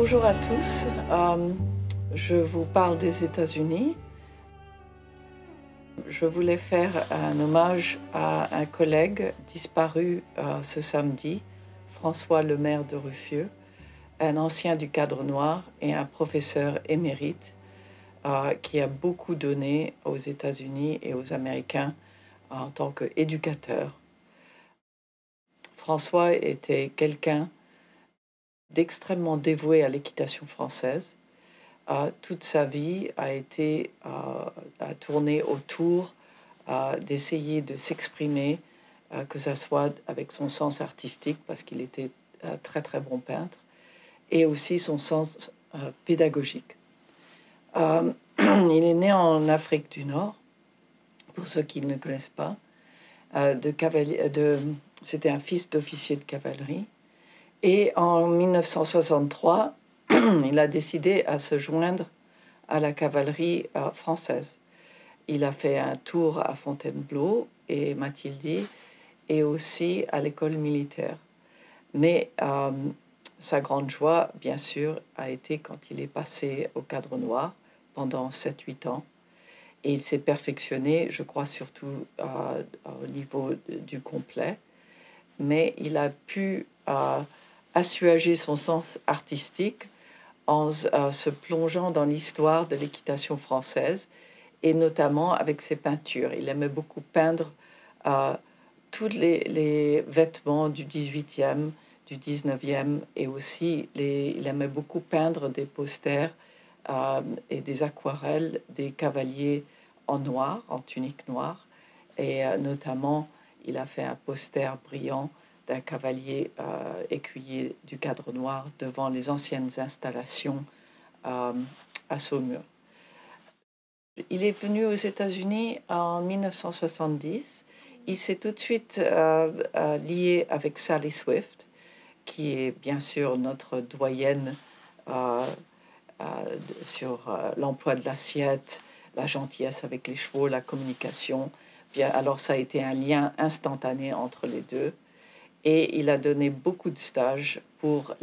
Bonjour à tous, je vous parle des États-Unis. Je voulais faire un hommage à un collègue disparu ce samedi, François Lemaire de Ruffieux, un ancien du Cadre Noir et un professeur émérite qui a beaucoup donné aux États-Unis et aux Américains en tant qu'éducateur. François était quelqu'un d'extrêmement dévoué à l'équitation française. Toute sa vie a tourné autour d'essayer de s'exprimer, que ce soit avec son sens artistique, parce qu'il était très très bon peintre, et aussi son sens pédagogique. Il est né en Afrique du Nord, pour ceux qui ne connaissent pas. C'était un fils d'officier de cavalerie. Et en 1963, il a décidé à se joindre à la cavalerie française. Il a fait un tour à Fontainebleau et Mathildy et aussi à l'école militaire. Mais sa grande joie, bien sûr, a été quand il est passé au Cadre Noir pendant 7-8 ans. Et il s'est perfectionné, je crois, surtout au niveau du complet. Mais il a pu assuager son sens artistique en se plongeant dans l'histoire de l'équitation française et notamment avec ses peintures. Il aimait beaucoup peindre tous les vêtements du 18e, du 19e et aussi il aimait beaucoup peindre des posters et des aquarelles des cavaliers en noir, en tunique noire. Et notamment, il a fait un poster brillant d'un cavalier écuyer du Cadre Noir devant les anciennes installations à Saumur. Il est venu aux États-Unis en 1970. Il s'est tout de suite lié avec Sally Swift, qui est bien sûr notre doyenne sur l'emploi de l'assiette, la gentillesse avec les chevaux, la communication. Bien, alors ça a été un lien instantané entre les deux. Et il a donné beaucoup de stages pour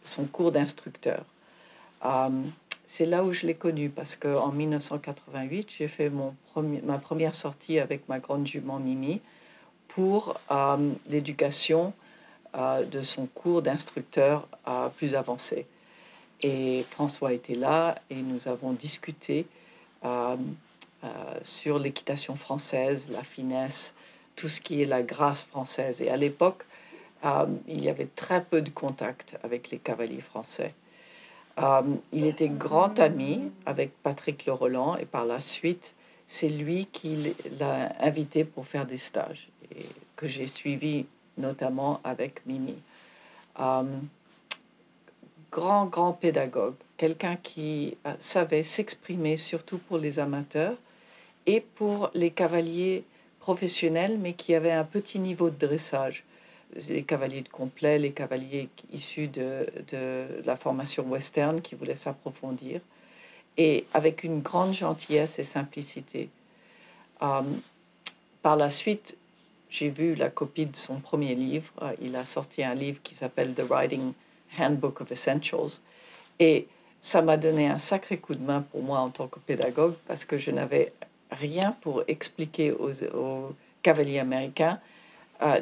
son cours d'instructeur. C'est là où je l'ai connu, parce qu'en 1988, j'ai fait ma première sortie avec ma grande jument Mimi pour l'éducation de son cours d'instructeur plus avancé. Et François était là et nous avons discuté sur l'équitation française, la finesse, tout ce qui est la grâce française. Et à l'époque, il y avait très peu de contact avec les cavaliers français. Il était grand ami avec Patrick Le Roland et par la suite, c'est lui qui l'a invité pour faire des stages et que j'ai suivi notamment avec Mimi. Grand pédagogue, quelqu'un qui savait s'exprimer surtout pour les amateurs et pour les cavaliers professionnels, mais qui avaient un petit niveau de dressage. Les cavaliers de complet, les cavaliers issus de la formation western qui voulaient s'approfondir, et avec une grande gentillesse et simplicité. Par la suite, j'ai vu la copie de son premier livre. Il a sorti un livre qui s'appelle The Riding Handbook of Essentials, et ça m'a donné un sacré coup de main pour moi en tant que pédagogue, parce que je n'avais rien pour expliquer aux cavaliers américains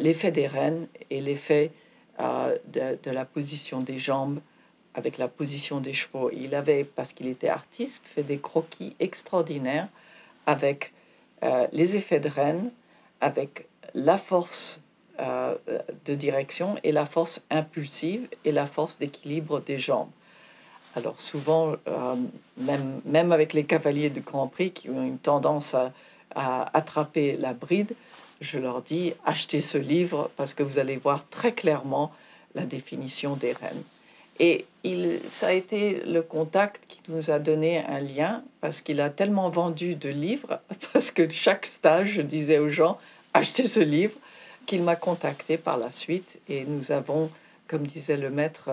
l'effet des rênes et l'effet de la position des jambes avec la position des chevaux. Il avait, parce qu'il était artiste, fait des croquis extraordinaires avec les effets de rênes, avec la force de direction et la force impulsive et la force d'équilibre des jambes. Alors souvent, même avec les cavaliers de Grand Prix qui ont une tendance à attraper la bride, je leur dis, achetez ce livre parce que vous allez voir très clairement la définition des rênes. Et ça a été le contact qui nous a donné un lien, parce qu'il a tellement vendu de livres, parce que chaque stage, je disais aux gens, achetez ce livre, qu'il m'a contacté par la suite. Et nous avons, comme disait le maître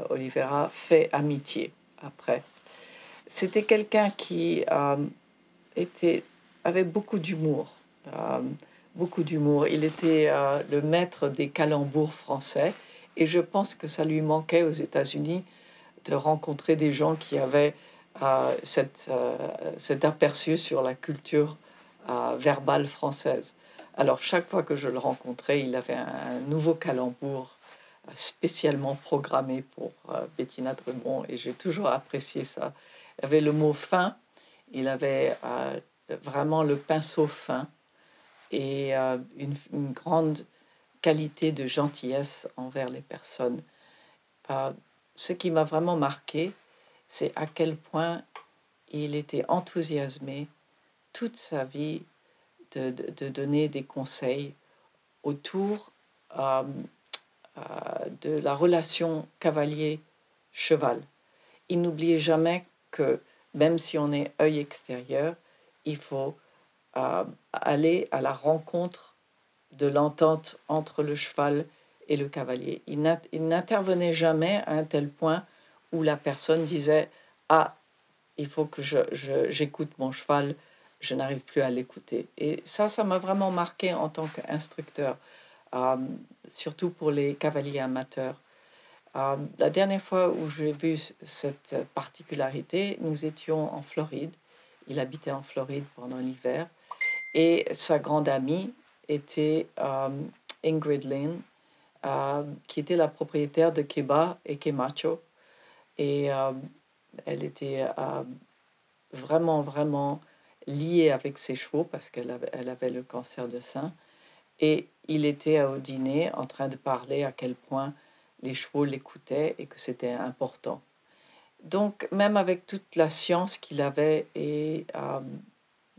Oliveira, fait amitié après. C'était quelqu'un qui avait beaucoup d'humour. Beaucoup d'humour. Il était le maître des calembours français Et je pense que ça lui manquait aux États-Unis de rencontrer des gens qui avaient cet aperçu sur la culture verbale française. Alors, chaque fois que je le rencontrais, il avait un nouveau calembour spécialement programmé pour Bettina Drumont, et j'ai toujours apprécié ça. Il avait le mot fin, il avait vraiment le pinceau fin et une grande qualité de gentillesse envers les personnes. Ce qui m'a vraiment marqué, c'est à quel point il était enthousiasmé toute sa vie de donner des conseils autour de la relation cavalier-cheval. Il n'oubliait jamais que même si on est œil extérieur, il faut aller à la rencontre de l'entente entre le cheval et le cavalier. Il n'intervenait jamais à un tel point où la personne disait « Ah, il faut que j'écoute mon cheval, je n'arrive plus à l'écouter. » Et ça m'a vraiment marqué en tant qu'instructeur, surtout pour les cavaliers amateurs. La dernière fois où j'ai vu cette particularité, nous étions en Floride. Il habitait en Floride pendant l'hiver. Et sa grande amie était Ingrid Lynn, qui était la propriétaire de Keba et Kemacho. Et elle était vraiment, vraiment liée avec ses chevaux parce qu'elle avait le cancer de sein. Et il était au dîner en train de parler à quel point les chevaux l'écoutaient et que c'était important. Donc, même avec toute la science qu'il avait et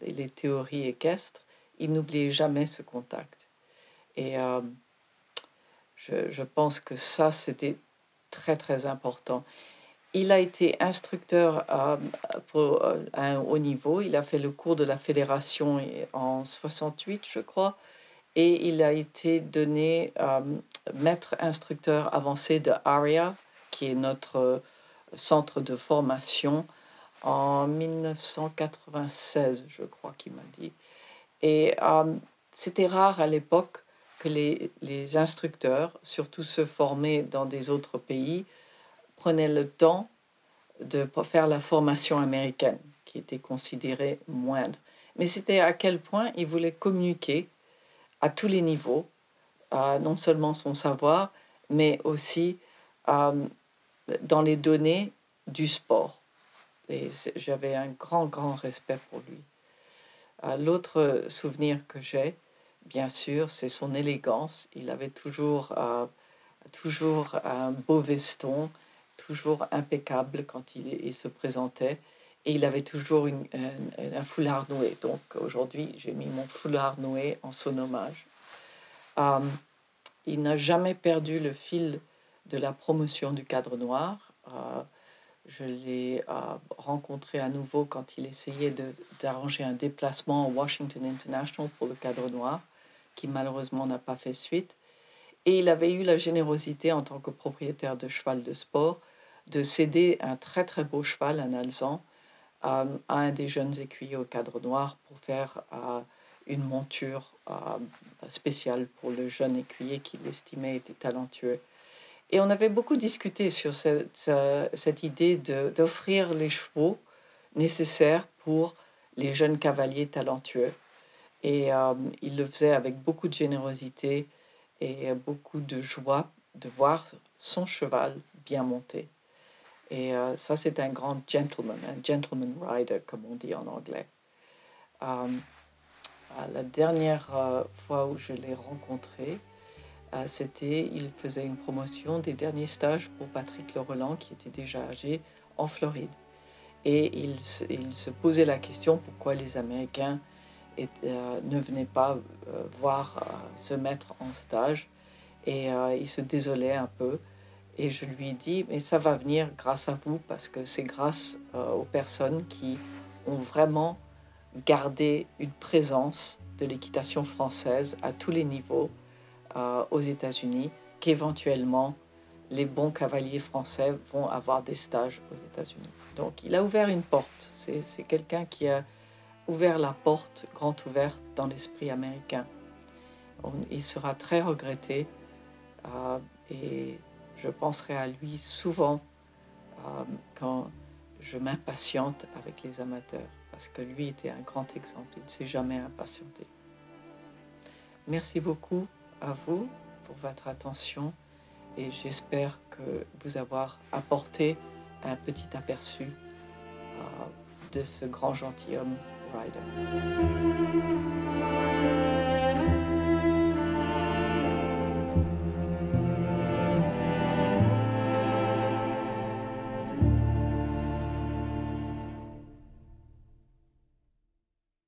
les théories équestres, il n'oubliait jamais ce contact. Et je pense que ça, c'était très, très important. Il a été instructeur à un haut niveau. Il a fait le cours de la fédération en 68, je crois. Et il a été donné maître instructeur avancé de ARIA, qui est notre centre de formation, en 1996, je crois qu'il m'a dit. Et c'était rare à l'époque que les instructeurs, surtout ceux formés dans des autres pays, prenaient le temps de faire la formation américaine, qui était considérée moindre. Mais c'était à quel point ils voulaient communiquer à tous les niveaux, non seulement son savoir, mais aussi dans les données du sport. Et j'avais un grand, grand respect pour lui. L'autre souvenir que j'ai, bien sûr, c'est son élégance. Il avait toujours un beau veston, toujours impeccable quand il se présentait. Et il avait toujours un foulard noué. Donc aujourd'hui, j'ai mis mon foulard noué en son hommage. Il n'a jamais perdu le fil de la promotion du Cadre Noir. Je l'ai rencontré à nouveau quand il essayait d'arranger un déplacement au Washington International pour le Cadre Noir, qui malheureusement n'a pas fait suite. Et il avait eu la générosité, en tant que propriétaire de cheval de sport, de céder un très très beau cheval, un alezan, à un des jeunes écuyers au Cadre Noir pour faire une monture spéciale pour le jeune écuyer qu'il estimait était talentueux. Et on avait beaucoup discuté sur cette idée d'offrir les chevaux nécessaires pour les jeunes cavaliers talentueux. Et il le faisait avec beaucoup de générosité et beaucoup de joie de voir son cheval bien monté. Et ça, c'est un grand gentleman rider, comme on dit en anglais. La dernière fois où je l'ai rencontré, il faisait une promotion des derniers stages pour Patrick Leroland, qui était déjà âgé, en Floride. Et il se posait la question pourquoi les Américains ne venaient pas voir se mettre en stage. Et il se désolait un peu. Et je lui ai dit, mais ça va venir grâce à vous, parce que c'est grâce aux personnes qui ont vraiment gardé une présence de l'équitation française à tous les niveaux aux États-Unis, qu'éventuellement les bons cavaliers français vont avoir des stages aux États-Unis. Donc il a ouvert une porte. C'est quelqu'un qui a ouvert la porte grande ouverte dans l'esprit américain. Il sera très regretté et je penserai à lui souvent quand je m'impatiente avec les amateurs, parce que lui était un grand exemple, il ne s'est jamais impatienté. Merci beaucoup à vous pour votre attention et j'espère que vous avoir apporté un petit aperçu de ce grand gentilhomme Ryder.